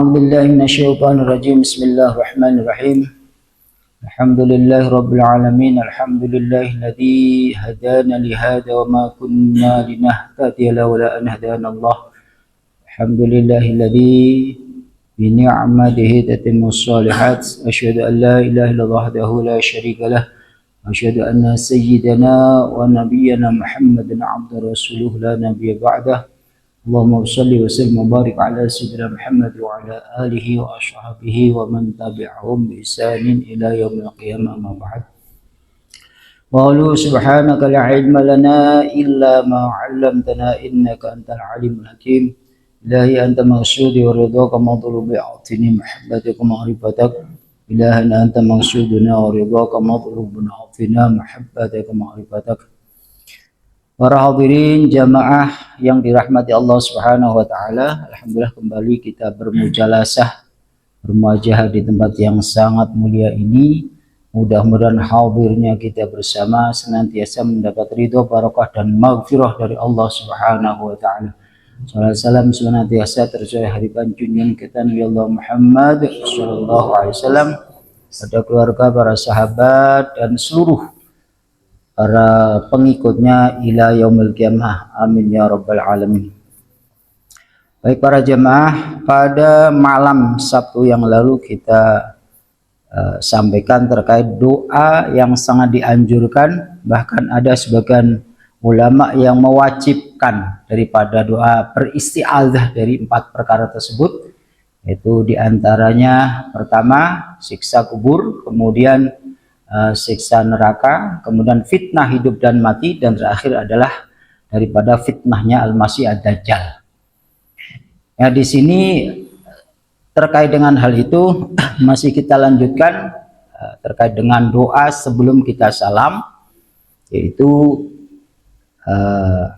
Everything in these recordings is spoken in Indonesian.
أعوذ بالله من الشيطان الرجيم بسم الله الرحمن الرحيم الحمد لله رب العالمين الحمد لله الذي هدانا لهذا وما كنا لنهتدي لولا أن هدانا الله الحمد لله الذي بنعمته تتم الصالحات أشهد أن لا إله إلا الله وحده لا شريك له أشهد أن سيدنا ونبينا محمدا عبد رسوله لا نبي بعده اللهم صل وسلم وبارك على سيدنا محمد وعلى آله وأصحابه ومن تبعهم بإحسان إلى يوم القيامة أما بعد قالوا سبحانك لا علم لنا إلا ما علمتنا إنك أنت العليم الحكيم إلهي أنت مقصودي ورضاك مطلوبي أعطني محبتك ومعرفتك إلهنا أنت مقصودنا ورضاك مطلوبنا أعطنا محبتك ومعرفتك. Para hadirin jamaah yang dirahmati Allah Subhanahu wa taala, alhamdulillah kembali kita bermujalasah, bermuajahah di tempat yang sangat mulia ini. Mudah-mudahan hadirnya kita bersama senantiasa mendapat ridho, barakah dan maghfirah dari Allah Subhanahu wa taala. Salam salam senantiasa tercurah hariban junjungan kita Nabi Allah Muhammad sallallahu alaihi wasallam, pada keluarga, para sahabat dan seluruh para pengikutnya ila yaumil qiyamah, amin ya rabbal alamin. Baik para jemaah, pada malam Sabtu yang lalu kita sampaikan terkait doa yang sangat dianjurkan, bahkan ada sebagian ulama yang mewajibkan daripada doa beristi'adzah dari 4 perkara tersebut, yaitu diantaranya pertama siksa kubur, kemudian siksa neraka, kemudian fitnah hidup dan mati, dan terakhir adalah daripada fitnahnya Al-Masih Ad-Dajjal. Ya, di sini terkait dengan hal itu masih kita lanjutkan terkait dengan doa sebelum kita salam, yaitu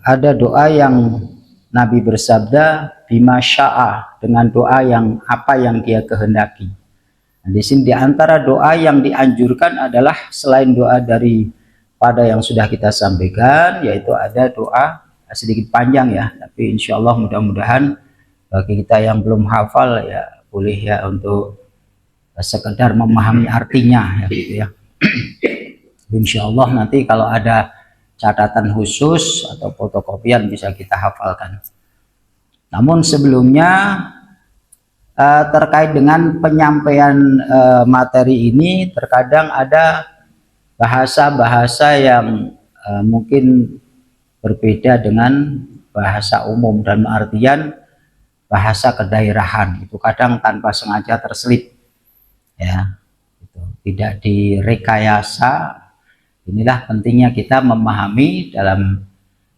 ada doa yang Nabi bersabda bima sya'a, dengan doa yang apa yang dia kehendaki. Nah, di sini diantara doa yang dianjurkan adalah selain doa daripada yang sudah kita sampaikan, yaitu ada doa sedikit panjang ya, tapi insya Allah mudah-mudahan bagi kita yang belum hafal ya boleh ya untuk sekedar memahami artinya ya, gitu ya. Insya Allah nanti kalau ada catatan khusus atau fotokopian bisa kita hafalkan. Namun sebelumnya terkait dengan penyampaian materi ini, terkadang ada bahasa-bahasa yang mungkin berbeda dengan bahasa umum, dan artian bahasa kedaerahan itu kadang tanpa sengaja terselip ya, itu tidak direkayasa. Inilah pentingnya kita memahami dalam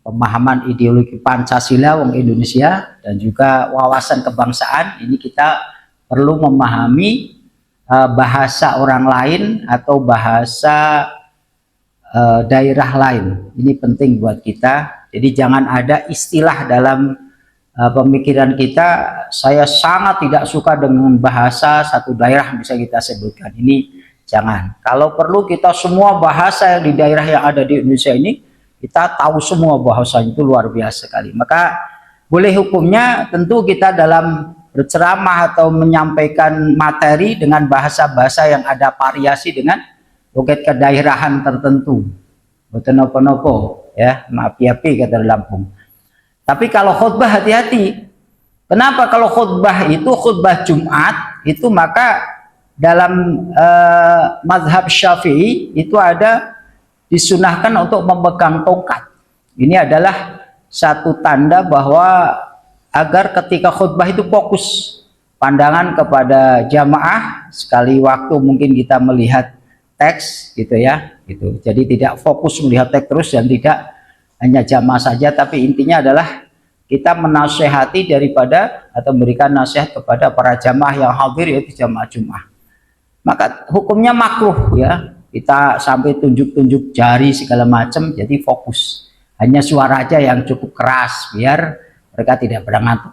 pemahaman ideologi Pancasila wong Indonesia dan juga wawasan kebangsaan. Ini kita perlu memahami bahasa orang lain atau bahasa daerah lain. Ini penting buat kita. Jadi jangan ada istilah dalam pemikiran kita, saya sangat tidak suka dengan bahasa satu daerah bisa kita sebutkan. Ini jangan. Kalau perlu kita semua bahasa yang di daerah yang ada di Indonesia ini kita tahu semua bahasa, itu luar biasa sekali. Maka boleh hukumnya tentu kita dalam berceramah atau menyampaikan materi dengan bahasa-bahasa yang ada variasi dengan logat kedaerahan tertentu. Boten nopo-nopo ya, maaf ya kata Lampung. Tapi kalau khutbah hati-hati. Kenapa? Kalau khutbah itu khutbah Jumat itu, maka dalam mazhab Syafi'i itu ada disunahkan untuk memegang tongkat. Ini adalah satu tanda bahwa agar ketika khutbah itu fokus pandangan kepada jamaah, sekali waktu mungkin kita melihat teks gitu ya, gitu. Jadi tidak fokus melihat teks terus dan tidak hanya jamaah saja, tapi intinya adalah kita menasehati daripada atau memberikan nasihat kepada para jamaah yang hadir, yaitu jamaah Jumat. Maka hukumnya makruh ya, kita sampai tunjuk-tunjuk jari segala macam, jadi fokus. Hanya suara aja yang cukup keras biar mereka tidak pada ngantuk.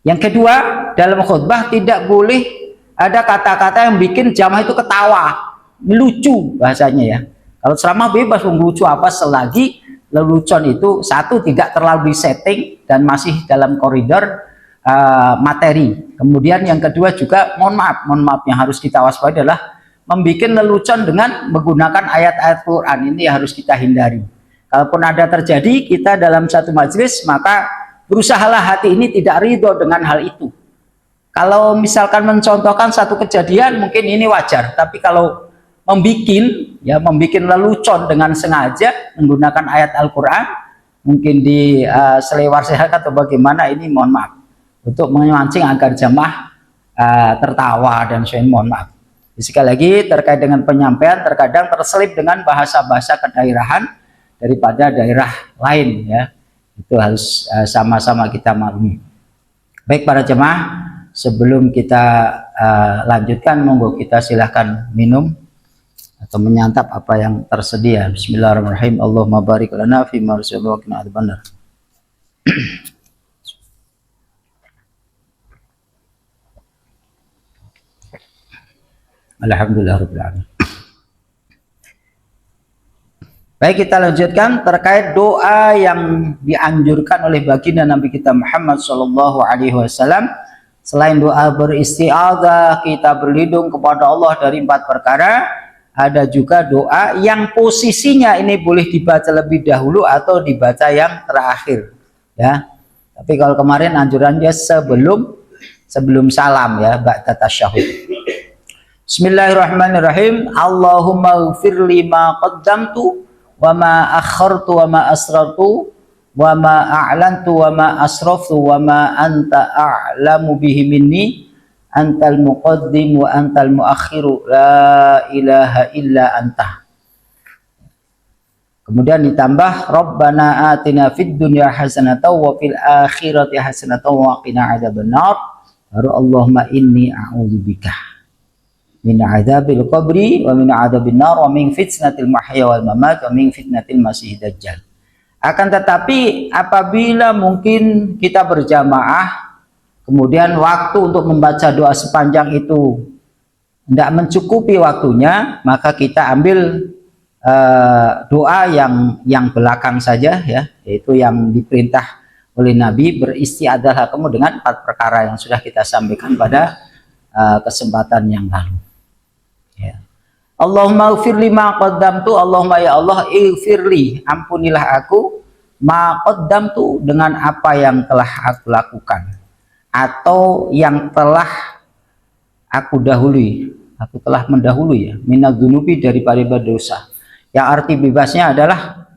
Yang kedua, dalam khutbah tidak boleh ada kata-kata yang bikin jamaah itu ketawa, lucu bahasanya ya. Kalau ceramah bebas lucu apa, selagi lelucon itu satu tidak terlalu disetting dan masih dalam koridor materi. Kemudian yang kedua juga mohon maaf yang harus kita waspadai adalah membuat lelucon dengan menggunakan ayat-ayat Quran. Ini harus kita hindari. Kalaupun ada terjadi kita dalam satu majelis, maka berusahalah hati ini tidak ridho dengan hal itu. Kalau misalkan mencontohkan satu kejadian mungkin ini wajar, tapi kalau membuat lelucon dengan sengaja menggunakan ayat Al-Quran, mungkin di selewar sehat atau bagaimana, ini mohon maaf, untuk memancing agar jamaah tertawa dan sebagainya, mohon maaf. Sekali lagi terkait dengan penyampaian terkadang terselip dengan bahasa-bahasa kedaerahan daripada daerah lain, ya, itu harus sama-sama kita maklumi. Baik para jemaah, sebelum kita lanjutkan, monggo kita silahkan minum atau menyantap apa yang tersedia. Bismillahirrahmanirrahim. Allahumma barik lana fi ma razaqtana wa qina adzabannar. Alhamdulillahirabbil alamin. Baik, kita lanjutkan terkait doa yang dianjurkan oleh baginda Nabi kita Muhammad sallallahu alaihi wasallam. Selain doa beristi'adzah, kita berlindung kepada Allah dari 4 perkara, ada juga doa yang posisinya ini boleh dibaca lebih dahulu atau dibaca yang terakhir, ya. Tapi kalau kemarin anjurannya sebelum salam, ya, ba'da tasyahud. Bismillahirrahmanirrahim. Allahumma ighfirli ma qaddamtu wa ma akhartu wa ma asrartu wa ma a'lantu wa ma asraftu wa ma anta a'lamu bihi minni antal muqaddim wa antal muakhiru la ilaha illa anta. Kemudian ditambah Rabbana atina fid dunya hasanatan wa fil akhirati hasanatan wa qina adzabannar. Baru Allahumma inni a'udzubika min adzabil qabri wa min adzabin nar wa min fitnatil mahya wal mamat wa min fitnatil masiihid dajjal. Akan tetapi apabila mungkin kita berjamaah kemudian waktu untuk membaca doa sepanjang itu tidak mencukupi waktunya, maka kita ambil doa yang belakang saja, ya, yaitu yang diperintah oleh Nabi, beristi'adzah kamu dengan 4 perkara yang sudah kita sampaikan pada kesempatan yang lalu. Ya. Allahumma ighfirli ma qaddamtu, Allahumma ya Allah ighfirli, ampunilah aku, ma qaddamtu, dengan apa yang telah aku lakukan atau yang telah aku dahului, aku telah mendahului, ya, minadzunubi, daripada dosa. Yang arti bebasnya adalah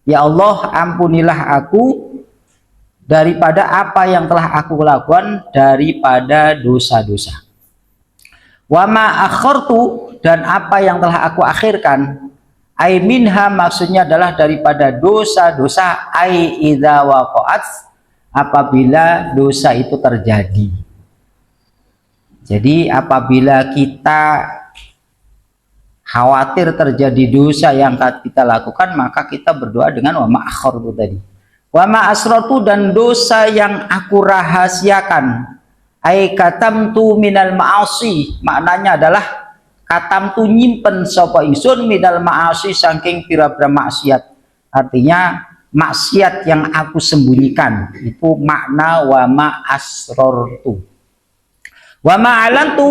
ya Allah ampunilah aku daripada apa yang telah aku lakukan daripada dosa-dosa. Wa ma akhartu, dan apa yang telah aku akhirkan. Ai minha, maksudnya adalah daripada dosa-dosa. Ai idza waqa'at, apabila dosa itu terjadi. Jadi apabila kita khawatir terjadi dosa yang kita lakukan, maka kita berdoa dengan wa ma akhartu tadi. Wa ma asratu, dan dosa yang aku rahasiakan. Ai katamtu minal ma'asi, maknanya adalah katamtu nyimpen sapa ingsun minal ma'asi, saking pira-pira maksiat. Artinya maksiat yang aku sembunyikan, itu makna wa ma asrartu. Wa ma alantu,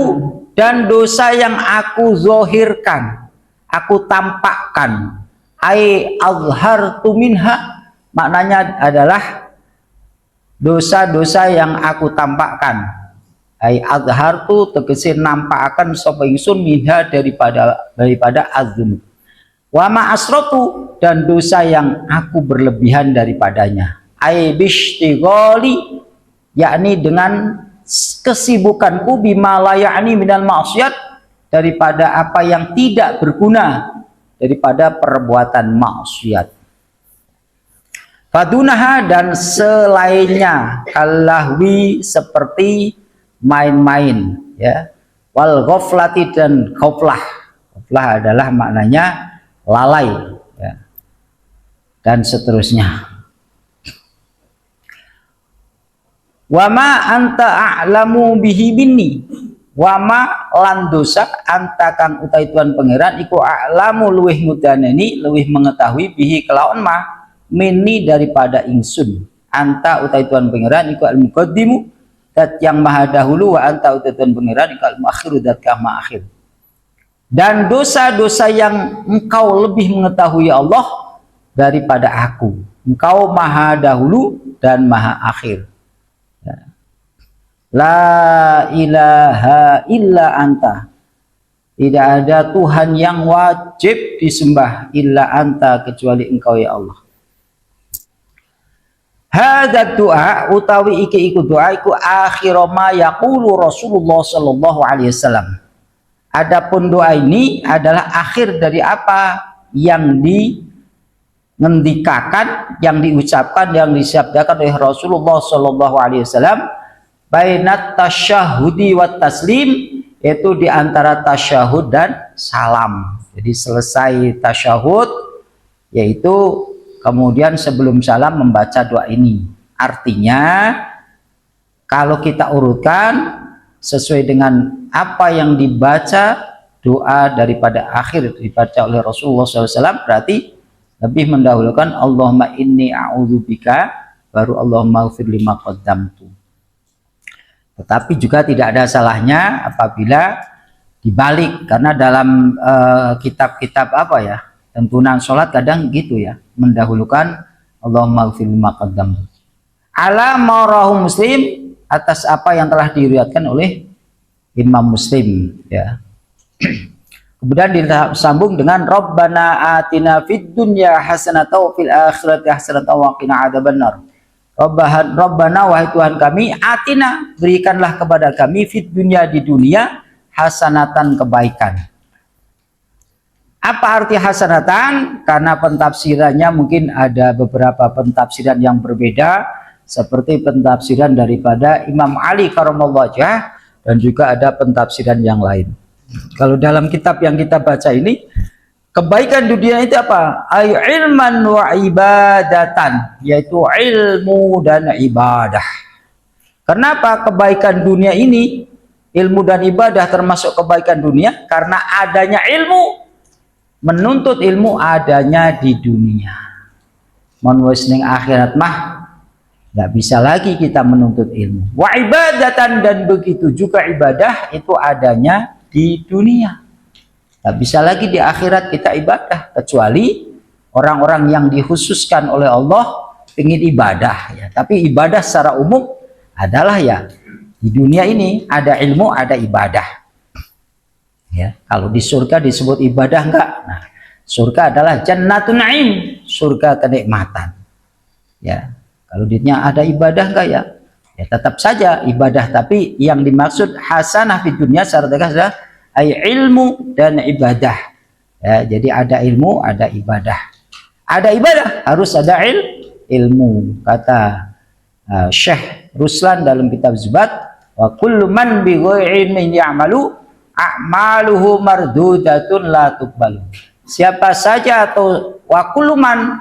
dan dosa yang aku zohirkan, aku tampakkan. Ai azhartu minha, maknanya adalah dosa-dosa yang aku tampakkan. Ai azhartu, tegese nampakaken sapa ingsun minha, daripada azdzunub. Wa ma asratu, dan dosa yang aku berlebihan daripadanya. Ai bishtighali, yakni dengan kesibukanku, bima la ya'ni minal maksiat, daripada apa yang tidak berguna daripada perbuatan maksiat. Fadunaha, dan selainnya, kalahwi, seperti main-main, ya. Wal ghaflati, dan ghaflah. Ghaflah adalah maknanya lalai, ya, dan seterusnya. Wama anta a'lamu bihi binni, wama lan dosa anta kang utai Tuhan pangeran iku a'lamu luwih mudanani, luwih mengetahui bihi kelawan ma minni, daripada ingsun. Anta utai Tuhan pangeran iku al-muqaddimu, dat yang maha dahulu, wa anta utatun pengiran kal muakhiru dat kang maha akhir. Dan dosa-dosa yang engkau lebih mengetahui Allah daripada aku. Engkau maha dahulu dan maha akhir. La ilaha illa anta. Tidak ada Tuhan yang wajib disembah illa anta, kecuali engkau ya Allah. Hadza doa utawi iki iku doa iku akhir ma yaqulu Rasulullah sallallahu alaihi wasallam. Adapun doa ini adalah akhir dari apa yang dingendikakan, yang diucapkan, yang disabdakan oleh Rasulullah sallallahu alaihi wasallam bainat tasyahudi wat taslim, yaitu di antara tasyahud dan salam. Jadi selesai tasyahud, yaitu kemudian sebelum salam membaca doa ini. Artinya kalau kita urutkan sesuai dengan apa yang dibaca, doa daripada akhir dibaca oleh Rasulullah SAW, berarti lebih mendahulukan Allahumma inni a'udzubika, baru Allahumma ighfir lima qaddamtu. Tetapi juga tidak ada salahnya apabila dibalik, karena dalam kitab-kitab tuntunan sholat kadang gitu ya, mendahulukan Allahumma ighfir lima qaddamtu ala marahu Muslim, atas apa yang telah diriwayatkan oleh Imam Muslim ya. Kemudian disambung dengan Rabbana atina fid dunya hasanatan wa fil akhirati hasanatan wa qina adzabannar. Rabbana, wahai Tuhan kami, atina, berikanlah kepada kami, fid dunya, di dunia, hasanatan, kebaikan. Apa arti hasanatan? Karena pentafsirannya mungkin ada beberapa pentafsiran yang berbeda, seperti pentafsiran daripada Imam Ali karramallahu wajhah, dan juga ada pentafsiran yang lain. Kalau dalam kitab yang kita baca ini, kebaikan dunia itu apa? Ay ilman wa ibadatan, yaitu ilmu dan ibadah. Kenapa kebaikan dunia ini, ilmu dan ibadah termasuk kebaikan dunia? Karena adanya ilmu, menuntut ilmu adanya di dunia. Mun wis ning akhirat mah nggak bisa lagi kita menuntut ilmu. Wa ibadatan, dan begitu juga ibadah itu adanya di dunia. Nggak bisa lagi di akhirat kita ibadah, kecuali orang-orang yang dikhususkan oleh Allah ingin ibadah ya. Tapi ibadah secara umum adalah ya di dunia ini ada ilmu, ada ibadah ya. Kalau di surga disebut ibadah enggak? Nah, surga adalah jannatun na'im, surga kenikmatan ya. Kalau ditanya ada ibadah enggak ya? Ya tetap saja ibadah, tapi yang dimaksud hasanah di dunia secara tegas adalah ilmu dan ibadah ya. Jadi ada ilmu, ada ibadah. Ada ibadah, harus ada ilmu. Kata Syekh Ruslan dalam kitab Zubat, wa kullu man bi ghairi ilmin ya'malu a'maluhu mardudatun la tuqbalu. Siapa saja, atau wa kullu man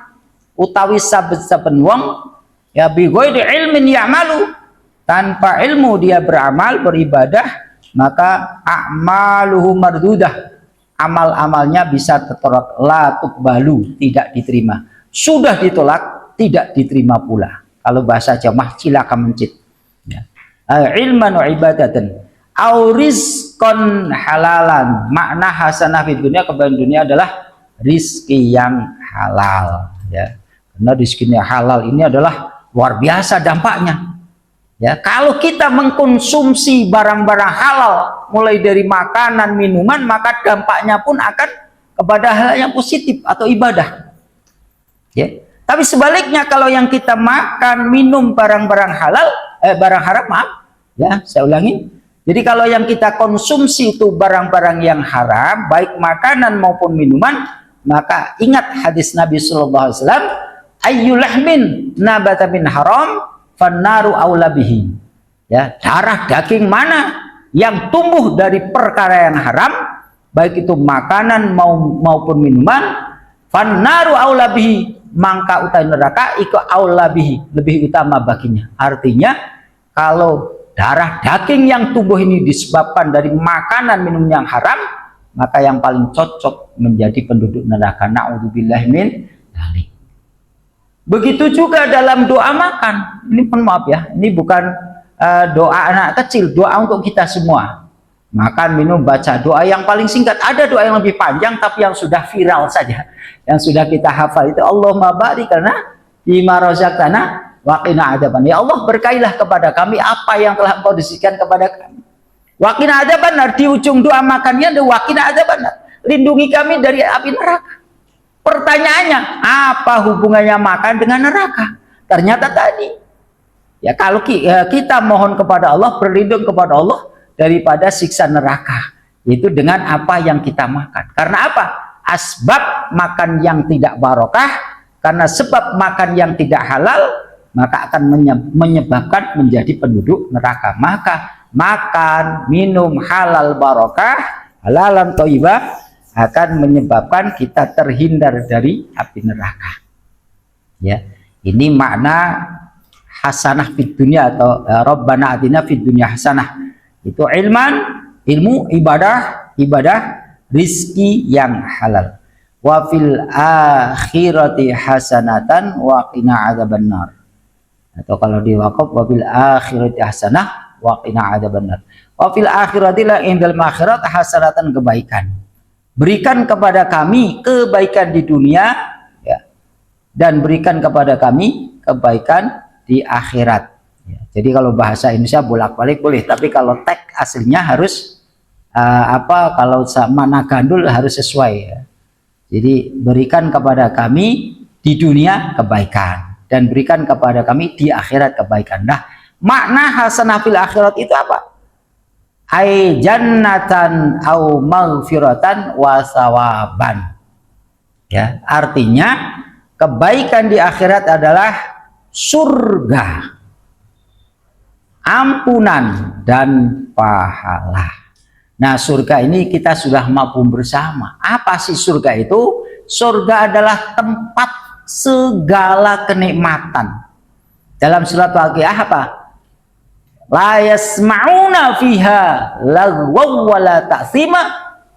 utawi saben-saben wong ya bi ghairi ilmin ya'malu, tanpa ilmu dia beramal, beribadah, maka a'maluhu mardudah, amal-amalnya bisa tertolak, la tuqbalu, tidak diterima. Sudah ditolak, tidak diterima pula. Kalau bahasa Jawa, cilaka mencit ya. Ilman wa ibadatan au rizqan halalan. Makna hasanah di dunia, kebaikan dunia adalah rizki yang halal ya. Karena rizki yang halal ini adalah luar biasa dampaknya ya. Kalau kita mengkonsumsi barang-barang halal, mulai dari makanan, minuman, maka dampaknya pun akan kepada hal yang positif atau ibadah ya. Tapi sebaliknya, kalau yang kita makan, minum barang-barang halal, barang haram, maaf ya, saya ulangi. Jadi kalau yang kita konsumsi itu barang-barang yang haram, baik makanan maupun minuman, maka ingat hadis Nabi sallallahu alaihi wasallam, ayyulahmin nabata min haram fannaru aula bihi ya. Darah daging mana yang tumbuh dari perkara yang haram, baik itu makanan maupun minuman, fannaru aula bihi, mangka utai neraka iku aula bihi, lebih utama baginya. Artinya kalau darah daging yang tumbuh ini disebabkan dari makanan minum yang haram, maka yang paling cocok menjadi penduduk neraka. Na'udzubillahi min dzalik. Begitu juga dalam doa makan. Ini pun maaf ya, ini bukan doa anak kecil, doa untuk kita semua. Makan, minum, baca doa yang paling singkat. Ada doa yang lebih panjang tapi yang sudah viral saja, yang sudah kita hafal itu Allahumma barik lana bima razaqtana wa qina adzaban. Ya Allah, berkailah kepada kami apa yang telah Engkau berikan kepada kami. Wa qina adzaban, di ujung doa makannya ada wa qina adzaban. Lindungi kami dari api neraka. Pertanyaannya, apa hubungannya makan dengan neraka? Ternyata tadi, ya kalau kita mohon kepada Allah, berlindung kepada Allah daripada siksa neraka, itu dengan apa yang kita makan. Karena apa? Asbab makan yang tidak barokah, karena sebab makan yang tidak halal, maka akan menyebabkan menjadi penduduk neraka. Maka makan, minum halal barokah, halalan thayyibah, akan menyebabkan kita terhindar dari api neraka. Ya, ini makna hasanah fid dunya atau Rabbana atina fid dunya hasanah. Itu ilmu, ibadah, rizki yang halal. Wa fil akhirati hasanatan wa qina adzabannar. Atau kalau di wakaf wa fil akhirati hasanah wa qina adzabannar. Wa fil akhirati la indal akhirat hasanatan, kebaikan. Berikan kepada kami kebaikan di dunia, ya, dan berikan kepada kami kebaikan di akhirat. Ya, jadi kalau bahasa Indonesia bolak-balik boleh, tapi kalau teks aslinya harus kalau mana gandul harus sesuai. Ya. Jadi berikan kepada kami di dunia kebaikan dan berikan kepada kami di akhirat kebaikan. Nah, makna hasanah fil akhirat itu apa? Ai jannatan au maghfiratan wa sawaban. Ya, artinya kebaikan di akhirat adalah surga, ampunan dan pahala. Nah, surga ini kita sudah mampu bersama. Apa sih surga itu? Surga adalah tempat segala kenikmatan. Dalam surat Waqiah apa? La yasma'una fiha lagwaw wala ta'sima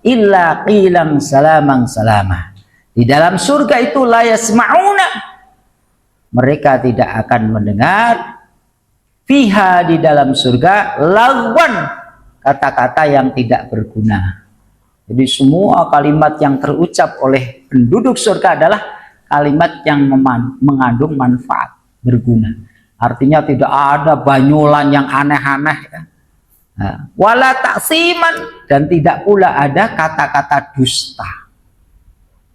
illa qilan salaman salama. Di dalam surga itu la yasma'una, mereka tidak akan mendengar, fiha, di dalam surga, lagwan, kata-kata yang tidak berguna. Jadi semua kalimat yang terucap oleh penduduk surga adalah kalimat yang mengandung manfaat, berguna. Artinya tidak ada banyolan yang aneh-aneh, ya. Nah, wala taksiman, dan tidak pula ada kata-kata dusta.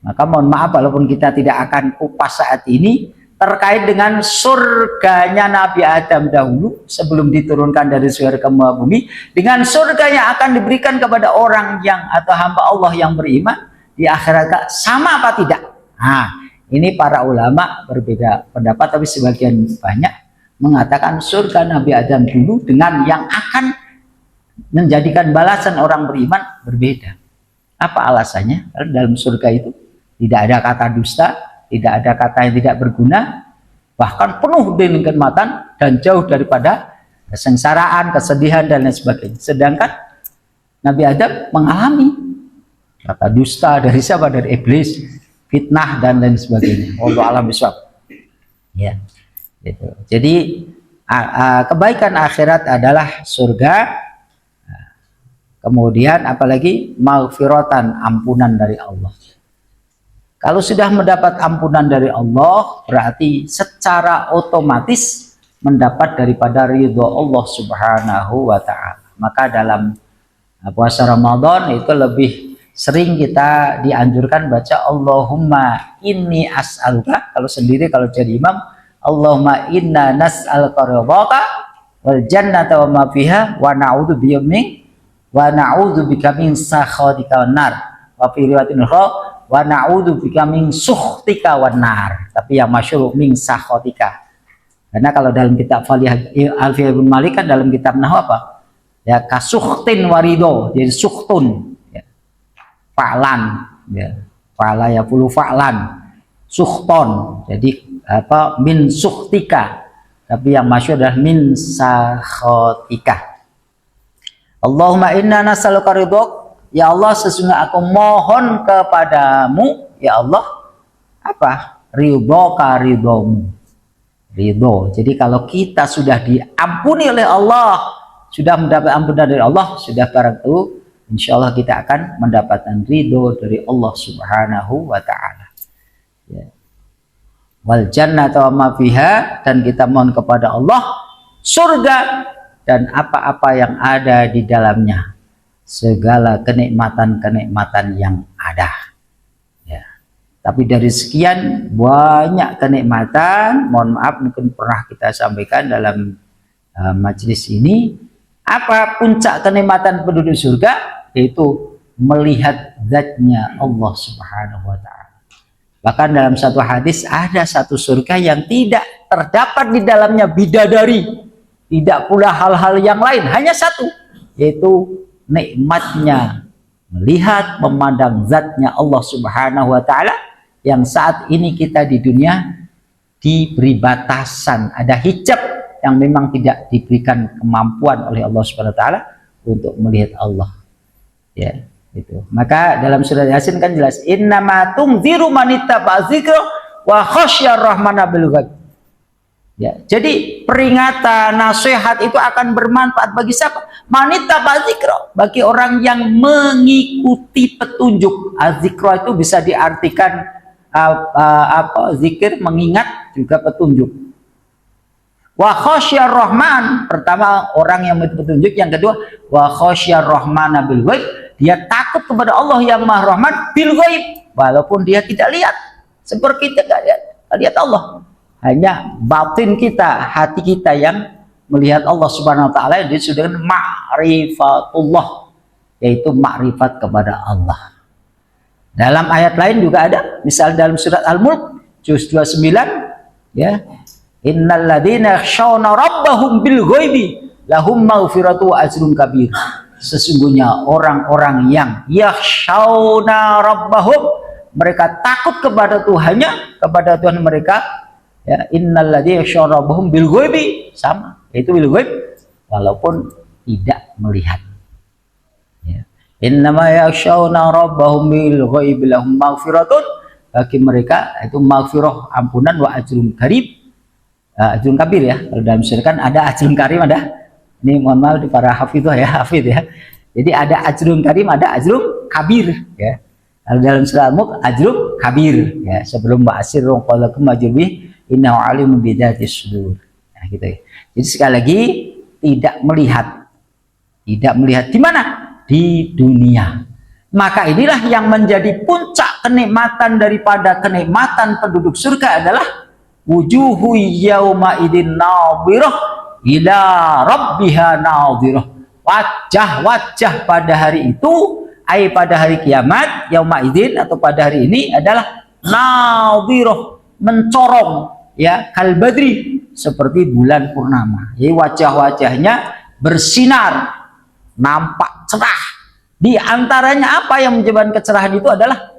Maka mohon maaf walaupun kita tidak akan kupas saat ini terkait dengan surganya Nabi Adam dahulu sebelum diturunkan dari surga ke bumi, dengan surga yang akan diberikan kepada orang yang atau hamba Allah yang beriman di akhirat, sama apa tidak? Nah, ini para ulama berbeda pendapat, tapi sebagian banyak mengatakan surga Nabi Adam dulu dengan yang akan menjadikan balasan orang beriman berbeda. Apa alasannya? Karena dalam surga itu tidak ada kata dusta, tidak ada kata yang tidak berguna, bahkan penuh dengan kenikmatan dan jauh daripada kesengsaraan, kesedihan dan lain sebagainya. Sedangkan Nabi Adam mengalami kata dusta dari siapa? Dari iblis, fitnah dan lain sebagainya. Wallahu a'lam bishawab. Ya. Gitu. Jadi kebaikan akhirat adalah surga, kemudian apalagi maghfiratan, ampunan dari Allah. Kalau sudah mendapat ampunan dari Allah, berarti secara otomatis mendapat daripada ridho Allah Subhanahu wa ta'ala. Maka dalam puasa Ramadan itu lebih sering kita dianjurkan baca Allahumma inni as'aluka, kalau sendiri, kalau jadi imam Allahumma inna nas'aluka ridhaka wal jannata wa ma fiha wa na'udzubika min sakhatika wan nar, wa fi riwayatin wa na'udzubika min sukhtika wan nar. Tapi yang masyhur min sakhatika. Karena kalau dalam kitab Alfiyah bin Malik kan dalam kitab nahwu apa? Ya kasukhtin warido, jadi sukhtun, ya. Fa'lan, ya. Fa'la ya pulu fa'lan. Sukhton, jadi apa, min sukhtika, tapi yang masyhur adalah min sakhatika. Allahumma inna nas'aluka ridhak, ya Allah sesungguhnya aku mohon kepadamu ya Allah apa? Ridhaka, ridhamu. ridho. Jadi kalau kita sudah diampuni oleh Allah, sudah mendapat ampunan dari Allah, sudah barang itu insya Allah kita akan mendapatkan ridho dari Allah Subhanahu wa ta'ala. Ya. Wal jannata wa ma fiha, dan kita mohon kepada Allah surga dan apa-apa yang ada di dalamnya, segala kenikmatan-kenikmatan yang ada. Ya. Tapi dari sekian banyak kenikmatan, mohon maaf mungkin pernah kita sampaikan dalam majelis ini, apa puncak kenikmatan penduduk surga? Yaitu melihat zatnya Allah Subhanahu wa ta'ala. Bahkan dalam satu hadis ada satu surga yang tidak terdapat di dalamnya bidadari, tidak pula hal-hal yang lain, hanya satu, yaitu nikmatnya melihat, memandang zatnya Allah Subhanahu wa ta'ala, yang saat ini kita di dunia diberi batasan, ada hijab yang memang tidak diberikan kemampuan oleh Allah Subhanahu wa ta'ala untuk melihat Allah. Ya, itu. Maka dalam surat Yasin kan jelas, innama tunziru man ittaba'a dzikra wa khasyar rahmana bil ghaib. Ya, jadi peringatan, nasihat itu akan bermanfaat bagi siapa? Man ittaba'a dzikra, bagi orang yang mengikuti petunjuk. Az-dzikra itu bisa diartikan zikir, mengingat, juga petunjuk. Wa khasyar rahman, pertama orang yang mengikuti petunjuk, yang kedua wa khasyar rahmana bil ghaib, dia takut kepada Allah yang Maha Rahman bil ghaib, walaupun dia tidak lihat, seperti kita tidak lihat Allah, hanya batin kita, hati kita yang melihat Allah Subhanahu wa ta'ala, yang disebut dengan ma'rifatullah, yaitu makrifat kepada Allah. Dalam ayat lain juga ada, misal dalam surat Al-Mulk juz 29, ya, innal ladzina yakhshawna rabbahum bil ghaibi lahum maghfiratu wa ajrun kabir. Sesungguhnya orang-orang yang yakhshawna rabbahum, mereka takut kepada Tuhannya, kepada Tuhan mereka, ya, innal ladzina yakhshawna rabbahum bil ghaibi, sama, yaitu bil ghaib, walaupun tidak melihat. Ya. Innama yakhshawna rabbahum bil ghaibi lahum maghfiratun, bagi mereka itu maghfirah, ampunan, wa ajrun karib, ajrun kabir, ya. Kalau dalam surah kan ada ajrun karim, ada. Ini mohon maaf di para hafidhah ya, hafidh ya. Jadi ada ajrun karim, ada ajrun kabir, ya. Kalau dalam surah Al-Mulk ajrun kabir, ya. Sebelum ba'asirun qalakum majrubi innahu alimun bidatis sudur. Nah, gitu ya. Jadi sekali lagi tidak melihat. Tidak melihat di mana? Di dunia. Maka inilah yang menjadi puncak kenikmatan daripada kenikmatan penduduk surga adalah wujuhu yauma idin nadhirah ila rabbiha nadhirah. Wajah-wajah pada hari itu, pada hari kiamat, yauma idin, atau pada hari ini adalah nadhirah, mencorong, ya, kal badri, seperti bulan purnama. Jadi wajah-wajahnya bersinar, nampak cerah. Di antaranya apa yang menyebabkan kecerahan itu adalah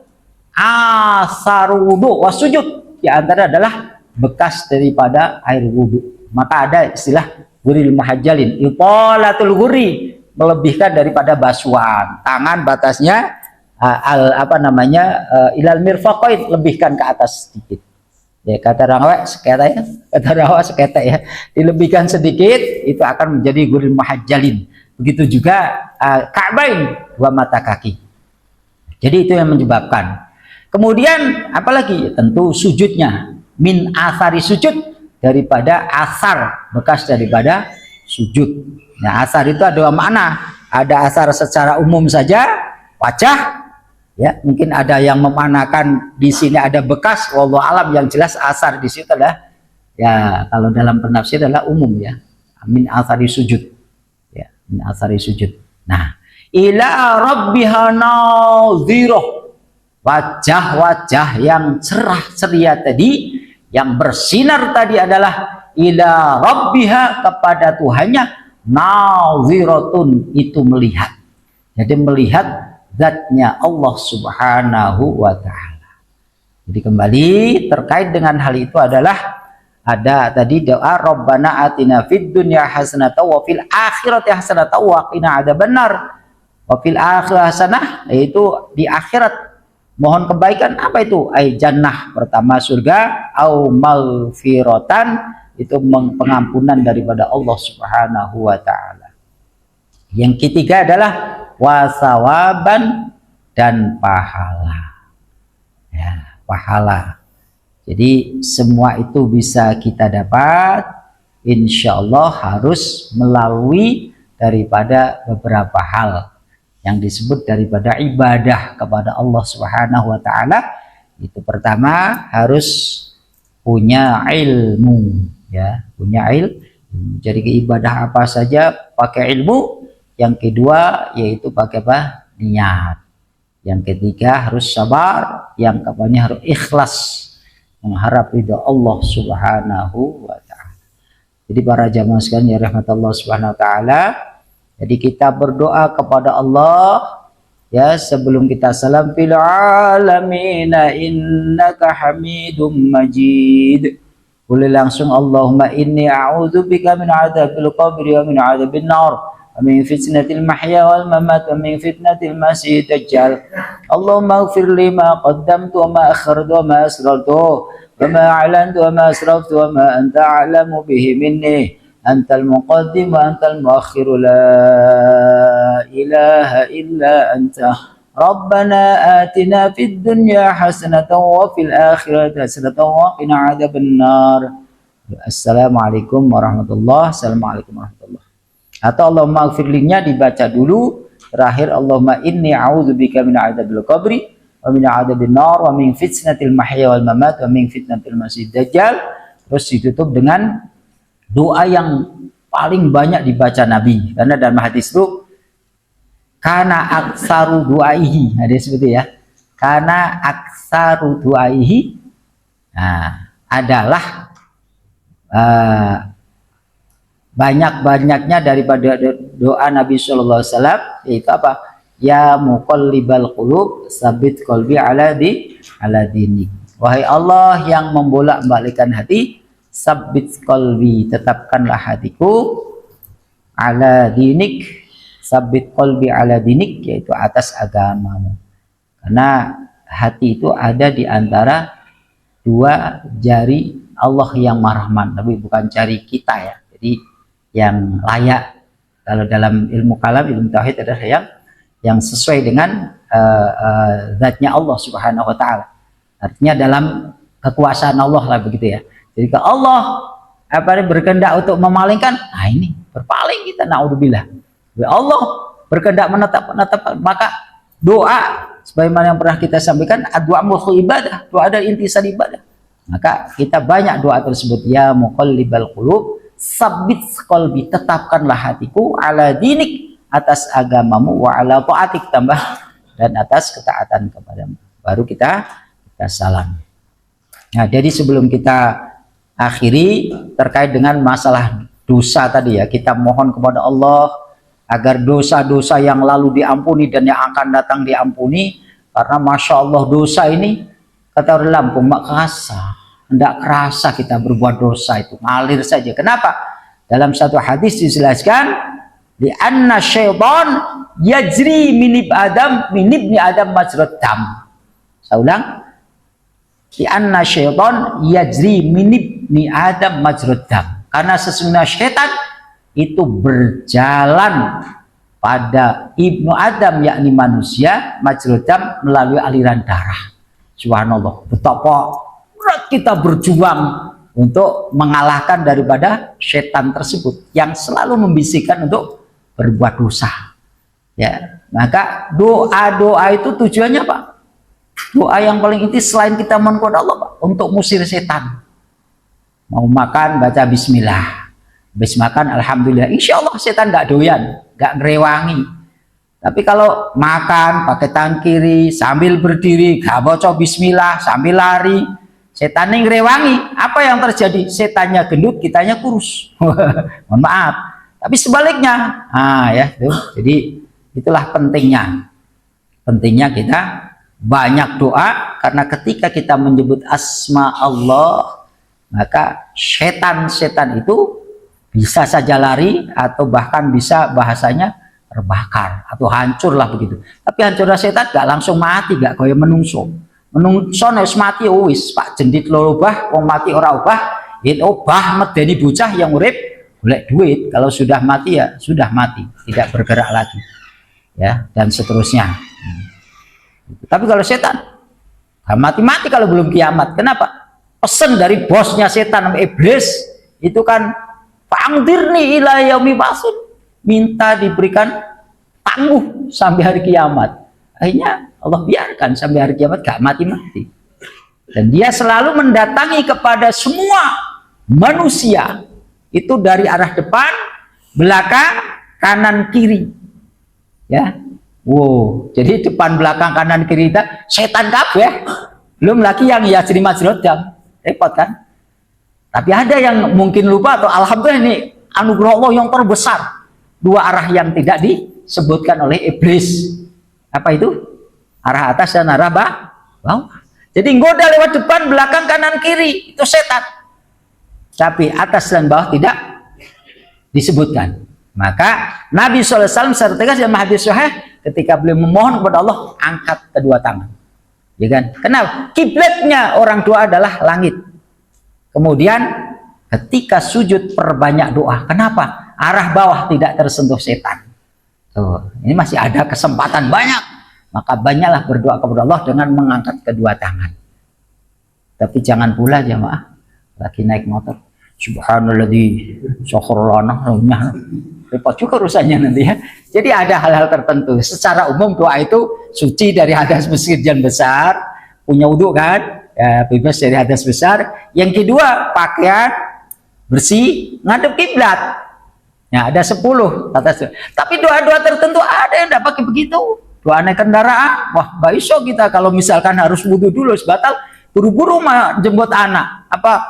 asar wudu wasujud. Di antara adalah bekas daripada air wudu. Maka ada istilah guril muhajjalin, itolatul guri, melebihkan daripada basuhan tangan, batasnya ilal mirfaqain, lebihkan ke atas sedikit. Ya, kata rawa seketa, ya, kata rawa seketa, ya, dilebihkan sedikit, itu akan menjadi guril muhajjalin. Begitu juga ka'bain, dua mata kaki. Jadi itu yang menyebabkan. Kemudian apalagi? Tentu sujudnya, min asari sujud, daripada asar, bekas daripada sujud. Nah, asar itu ada makna. Ada asar secara umum saja, wajah, ya, mungkin ada yang memanakan di sini ada bekas, wallahu alam, yang jelas asar di situ adalah, ya, kalau dalam penafsir adalah umum, ya, min asari sujud, ya, min asari sujud. Nah, ila rabbiha nadhirah, wajah-wajah yang cerah ceria tadi, yang bersinar tadi adalah ila rabbiha, kepada Tuhannya, nadhiratun, itu melihat. Jadi melihat zatnya Allah Subhanahu wa ta'ala. Jadi kembali terkait dengan hal itu adalah ada tadi doa Rabbana atina fid dunya hasanatan wa fil akhirati hasanatan wa qina adzabannar. Wa fil akhirati hasanah, yaitu di akhirat mohon kebaikan, apa itu? Jannah, pertama surga, au maghfiratan, itu pengampunan daripada Allah Subhanahu wa taala. Yang ketiga adalah wasawaban dan pahala. Ya, pahala. Jadi semua itu bisa kita dapat insya Allah harus melalui daripada beberapa hal yang disebut daripada ibadah kepada Allah Subhanahu wa taala. Itu pertama harus punya ilmu, ya, punya ilmu. Jadi ibadah apa saja pakai ilmu. Yang kedua yaitu pakai apa? Niat. Yang ketiga harus sabar. Yang keempatnya harus ikhlas, mengharap ridha Allah Subhanahu wa taala. Jadi para jamaah sekalian ya rahmat Allah Subhanahu wa taala, jadi kita berdoa kepada Allah ya sebelum kita salam fil alamin innaka hamidum majid. Boleh langsung Allahumma inni a'udzubika min adzabil qabri wa min adzabin nar wa min fitnatil mahya wal mamat wa min fitnatil masih dajjal. Allahumma ighfir li ma qaddamtu wa ma akhartu wa ma asrartu wa ma a'lantu wa ma asraftu wa ma anta a'lamu bihi minni antal muqaddim wa antal muakhir la ilaha illa anta rabbana atina fid dunya hasanatan wa fil akhirati hasanatan wa qina adzabannar. Assalamualaikum warahmatullahi wabarakatuh. Atau Allahumma ighfirlinya dibaca dulu, terakhir Allahumma inni a'udzubika min adzabil qabri wa min adzabin nar wa min fitnatil mahya wal mamat wa min fitnatil masih dajjal. Terus ditutup dengan doa yang paling banyak dibaca Nabi, karena dalam hadis itu kana aksaru duaihi, ada seperti ya, kana aksaru duaihi, nah, adalah banyak-banyaknya daripada doa Nabi Shallallahu Alaihi Wasallam, yaitu apa? Ya muqallibal qulub sabit qalbi ala dinik. Wahai Allah yang membolak-balikkan hati, sabit qalbi, tetapkanlah hatiku, ala dinik, sabit qalbi ala dinik, yaitu atas agamamu. Karena hati itu ada di antara dua jari Allah yang Mar-Rahman, tapi bukan jari kita ya. Jadi yang layak, kalau dalam ilmu kalam, ilmu tauhid adalah yang sesuai dengan zatnya Allah Subhanahu wa taala. Artinya dalam kekuasaan Allah lah begitu ya. Jadi kalau Allah berkehendak untuk memalingkan, nah ini berpaling kita, naudzubillah. Allah berkehendak menetap, maka doa sebagaimana yang pernah kita sampaikan, doa mukhul ibadah, doa ada intisar ibadah. Maka kita banyak doa tersebut, ya muqallibal qulub sabit qalbi, tetapkanlah hatiku, ala dinik, atas agamamu, wa ala ta'atik, tambah, dan atas ketaatan kepadamu. Baru kita salam. Nah, jadi sebelum kita akhiri terkait dengan masalah dosa tadi ya, kita mohon kepada Allah agar dosa-dosa yang lalu diampuni dan yang akan datang diampuni, karena masya Allah dosa ini kata orang Lampung mak kerasa, tidak kerasa kita berbuat dosa itu, ngalir saja. Kenapa? Dalam satu hadis dijelaskan, di anna syaitan yajri min ibni adam majrad dam. Saya ulang, di anna syaitan yajri min ibni adam majrad dam. Karena sesungguhnya syaitan itu berjalan pada ibnu Adam, yakni manusia, majrad dam, melalui aliran darah. Subhanallah, betapa berat kita berjuang untuk mengalahkan daripada setan tersebut yang selalu membisikkan untuk berbuat dosa. Ya, maka doa-doa itu tujuannya Pak, doa yang paling inti selain kita mohon kepada Allah Pak, untuk musir setan. Mau makan baca bismillah, habis makan alhamdulillah, insya Allah setan nggak doyan, nggak ngerewangi. Tapi kalau makan pakai tangan kiri sambil berdiri, gak baca bismillah sambil lari, setan yang ngerewangi, apa yang terjadi? Setannya gendut, kitanya kurus. Mohon maaf. Tapi sebaliknya, ya, tuh. Jadi itulah pentingnya kita banyak doa, karena ketika kita menyebut asma Allah, maka setan-setan itu bisa saja lari, atau bahkan bisa bahasanya terbakar atau hancurlah begitu. Tapi hancurnya setan gak langsung mati, gak kaya menungso. Menungso harus mati wis Pak jendit loro obah, wong mati ora obah, itu obah medeni bocah yang urip golek duit, kalau sudah mati ya sudah mati, tidak bergerak lagi, ya, dan seterusnya. Tapi kalau setan mati-mati kalau belum kiamat. Kenapa? Pesan dari bosnya setan, iblis itu kan pangdirni ila yaumi ba'tsun, minta diberikan tangguh sampai hari kiamat. Akhirnya Allah biarkan sampai hari kiamat gak mati-mati. Dan dia selalu mendatangi kepada semua manusia itu dari arah depan, belakang, kanan, kiri. Ya. Wow, jadi depan, belakang, kanan, kiri itu setan kabeh. Belum lagi yang ya jadi majrodam. Repot kan? Tapi ada yang mungkin lupa atau alhamdulillah ini anugerah Allah yang terbesar. Dua arah yang tidak disebutkan oleh iblis. Apa itu? Arah atas dan arah bawah. Jadi ngoda lewat depan, belakang, kanan, kiri. Itu setan. Tapi atas dan bawah tidak disebutkan. Maka Nabi SAW secara tegas dalam hadis sahih ketika beliau memohon kepada Allah, angkat kedua tangan. Ya kan? Kenapa? Kiblatnya orang doa adalah langit. Kemudian ketika sujud perbanyak doa. Kenapa? Arah bawah tidak tersentuh setan. Tuh, ini masih ada kesempatan banyak. Maka banyaklah berdoa kepada Allah dengan mengangkat kedua tangan. Tapi jangan pula jemaah lagi naik motor, subhanalladzi sakhkhara lana, repot juga urusannya nanti ya. Jadi ada hal-hal tertentu. Secara umum doa itu suci dari hadas kecil besar, punya wudhu kan, ya, bebas dari hadas besar. Yang kedua pakaian bersih, ngadep kiblat. Ya, ada 10 kata. Tapi doa-doa tertentu ada yang tidak pakai begitu. Doa naik kendaraan, wah gak iso kita kalau misalkan harus wudhu dulu, sebatal buru-buru mah jemput anak. Apa?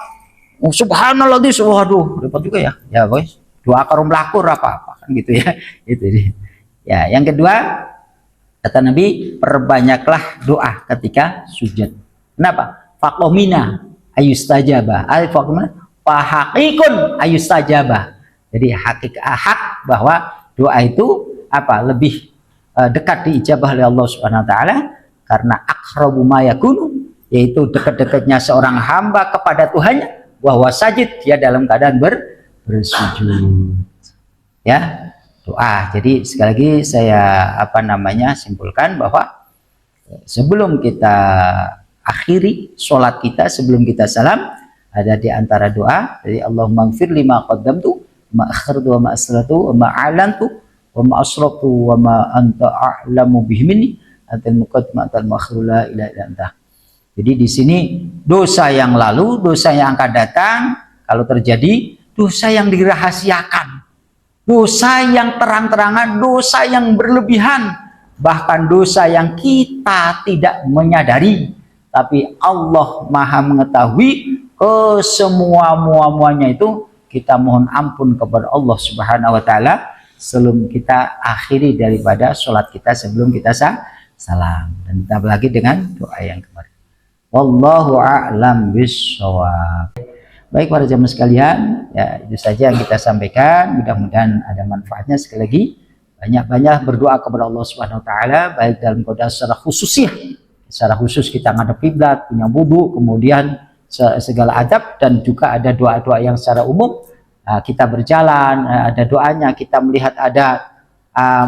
Oh, subhanallah, waduh, repot juga ya. Ya guys, doa karum lakur apa-apa kan gitu ya. Itu dia. Ya, yang kedua kata Nabi, perbanyaklah doa ketika sujud. Kenapa? Faqomina ayustajabah. Al-faqomina fahaqiqun ayustajabah. Jadi hak bahwa doa itu apa? Lebih dekat diijabah oleh Allah Subhanahu wa taala karena aqrabu ma yakunu, yaitu dekat-dekatnya seorang hamba kepada Tuhannya, bahwa sajid dia dalam keadaan bersujud. Ya, doa. Jadi sekali lagi saya simpulkan bahwa sebelum kita akhiri sholat kita, sebelum kita salam, ada di antara doa dari Allahumma ighfir lima qaddamtu ma akhartu wa ma asrartu wa ma a'lantu wa ma asraftu wa ma anta a'lamu bihi minni antal muqaddim antal muakhir la ilaha illa anta. Jadi di sini dosa yang lalu, dosa yang akan datang, kalau terjadi dosa yang dirahasiakan, dosa yang terang-terangan, dosa yang berlebihan, bahkan dosa yang kita tidak menyadari, tapi Allah Maha mengetahui semua-muanya itu. Kita mohon ampun kepada Allah Subhanahu wa taala sebelum kita akhiri daripada sholat kita, sebelum kita salam, dan ditambah lagi dengan doa yang kemarin. Wallahu a'lam bishawab. Baik para jamaah sekalian, ya itu saja yang kita sampaikan. Mudah-mudahan ada manfaatnya. Sekali lagi banyak-banyak berdoa kepada Allah Subhanahu wa taala, baik dalam doa secara khusus ya. Secara khusus kita ngadep kiblat, punya wudu, kemudian segala adab, dan juga ada doa-doa yang secara umum. Kita berjalan, ada doanya, kita melihat ada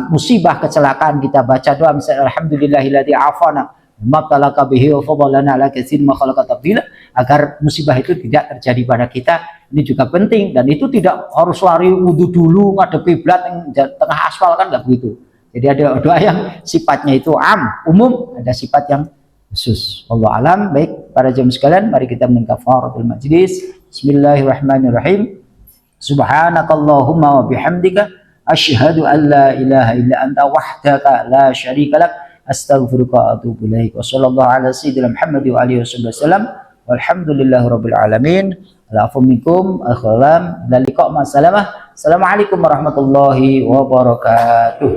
musibah kecelakaan, kita baca doa misalnya alhamdulillahilladzi afana mabtalaka bihi wa fadlana ala katsirin ma khalaqa tabdila, agar musibah itu tidak terjadi pada kita. Ini juga penting, dan itu tidak harus lari wudu dulu ngadep kiblat yang tengah aspal, kan nggak begitu. Jadi ada doa yang sifatnya itu umum, ada sifat yang khusus. Allah alam. Baik para jamaah sekalian, mari kita mengkafaratul majlis. Bismillahirrahmanirrahim. Subhanakallahumma wa bihamdika asyhadu an la ilaha illa anta wahdaka la syarika lak astaghfiruka wa atubu ilaik. Wa sallallahu ala sayyidina Muhammad wa alihi wasallam. Walhamdulillahirabbil alamin. Al'afu minkum al-khalam dan liqa' ma salamah. Assalamualaikum warahmatullahi wabarakatuh.